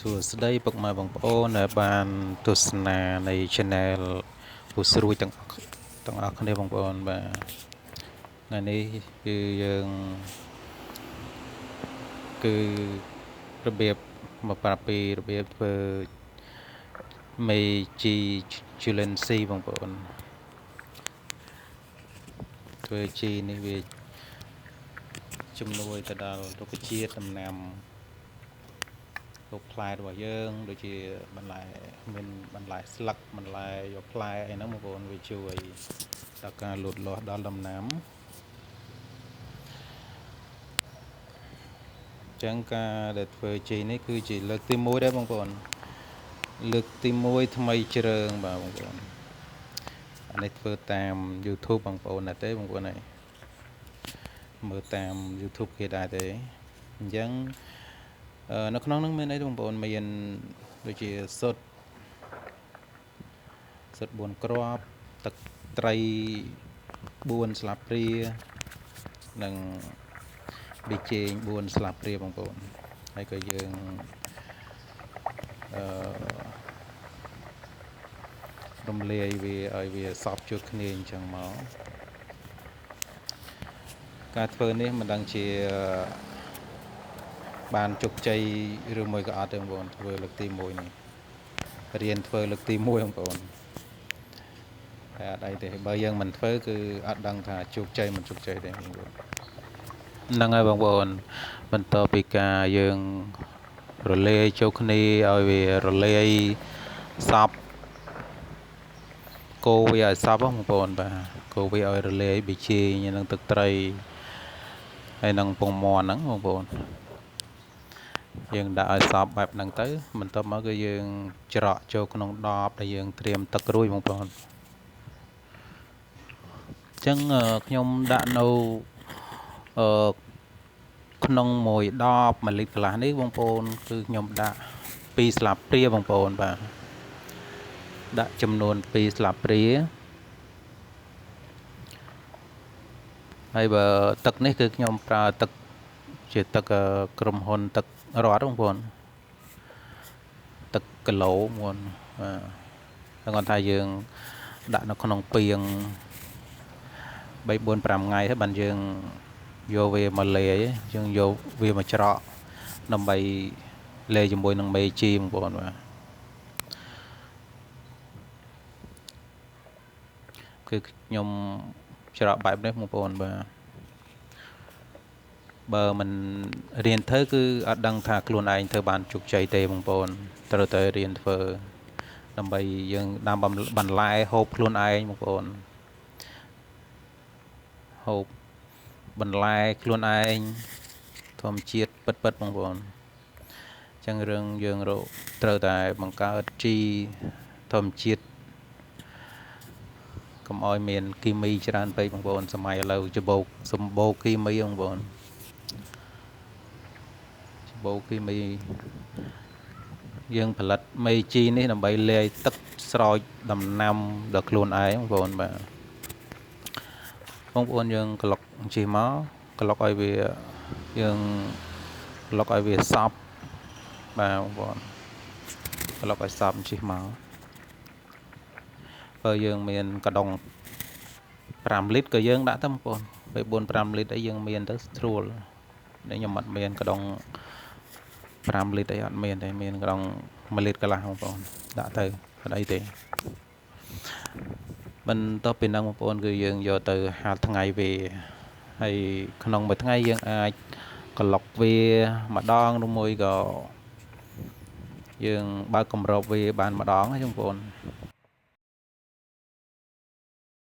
សួស្តីពុកម៉ែបងប្អូនដែលបានទស្សនានៃ Channel ពូស្រួយទាំងអស់គ្នាបងប្អូនបាទថ្ងៃនេះគឺយើងគឺរបៀបមកប្រាប់ពីរបៀបធ្វើមេជី Julency បងប្អូនធ្វើជីនេះវាជំនួយទៅដល់រុក្ខជាតិដំណាំផ្លែរបស់យើងដូចជាបន្លែមានបន្លែស្លឹកបន្លែយកផ្លែអីហ្នឹងបងប្អូនវាជួយដល់ការលូតលាស់ដល់ដំណាំចឹងការដែលធ្វើជីនេះគឺជាលើកទី1ដែរបងប្អូនលើកទី1ថ្មីជ្រើងបាទបងប្អូនអានេះធ្វើតាម YouTube បងប្អូនណាទេបងប្អូនហើយមើលតាម YouTube គេដែរទេអញ្ចឹងនៅក្នុងនោះមានអីបងប្អូនមានដូចជាសុទ្ធ4គ្រាប់ទឹកត្រី4ស្លាបព្រានិងប៊ីចេង4ស្លាបព្រាបងប្អូនហើយក៏យើងរំលាយវាឲ្យវាសព្វជួបគ្នាអញ្ចឹងមកការធ្វើនេះមិនដឹងជាបានជោគជ័យឬមួយក៏អត់ទេបងប្អូនធ្វើលើកទី1នេះរៀនធ្វើលើកទី1បងប្អូនតែអត់អីទេបើយើងមិនធ្វើគឺអត់ដឹងថាជោគជ័យមិនជោគជ័យទេបងប្អូនហ្នឹងហើយបងប្អូនបន្ទាប់ពីការយើងរលាយចូលគ្នាឲ្យវារលាយសពកូរវាឲ្យសពបងប្អូនបាទកូរវាឲ្យរលាយប៊ីចេងនិងទឹកត្រីហើយនឹងពងមាន់ហ្នឹងបងប្អូនយើងដាក់ឲ្យសពបែបហ្នឹងទៅបន្ទាប់មកគឺយើងច្រកចូលក្នុងដបដែលយើងត្រៀមទឹករួចបងប្អូនអញ្ចឹងខ្ញុំដាក់នៅក្នុងមួយដប1លីត្រកន្លះនេះបងប្អូនគឺខ្ញុំដាក់2ស្លាបព្រាបងប្អូនបាទដាក់ចំនួន2ស្លាបព្រាហើយបើទឹកនេះគឺខ្ញុំប្រើទឹកជាទឹកក្រុមហ៊ុនទឹករ៉ាត់បងប្អូនទឹកគីឡូបងប្អូនបាទគាត់ថាយើងដាក់នៅក្នុងពាង3 4 5ថ្ងៃហើយបានយើងយកវាមកលាយយើងយកវាមកច្រកដើម្បីលាយជាមួយនឹងមេជីបងប្អូនបាទគឺខ្ញុំច្រកបែបនេះបងប្អូនបាទបើមិនរៀនធ្វើគឺអត់ដឹងថាខ្លួនឯងធ្វើបានជោគជ័យទេបងប្អូនត្រូវតែរៀនធ្វើដើម្បីយើងដាំបន្លែហូបខ្លួនឯងបងប្អូនហូបបន្លែខ្លួនឯងធម្មជាតិពិតបងប្អូនអញ្ចឹងរឿងយើងត្រូវតែបង្កើតជីធម្មជាតិកុំឲ្យមានគីមីច្រើនពេកបងប្អូនសម័យឥឡូវសម្បូរគីមីបងប្អូនសម្បូរគីមីយើងផលិតមេជីនេះដើម្បីលាយទឹកស្រោចដំណាំដល់ខ្លួនឯងបងប្អូនបាទបងប្អូនយើងក្លុកជិះមកក្លុកឲ្យវាយើងក្លុកឲ្យវាសប់បាទបងប្អូនក្លុកឲ្យសប់ជិះមកបើយើងមានកដុង5លីត្រក៏យើងដាក់ទៅបងប្អូនពេល4 5លីត្រអីយើងមានទៅស្រួលតែខ្ញុំអត់មានកដុង5លីត្រអីអត់មានទេមានកដុង1លីត្រកន្លះបងប្អូនដាក់ទៅអត់អីទេបន្ទាប់ពីហ្នឹងបងប្អូនគឺយើងយកទៅហាលថ្ងៃវាហើយក្នុងមួយថ្ងៃយើងអាចក្លុកវាម្ដងឬមួយក៏យើងបើកគម្របវាបានម្ដងណាបងប្អូន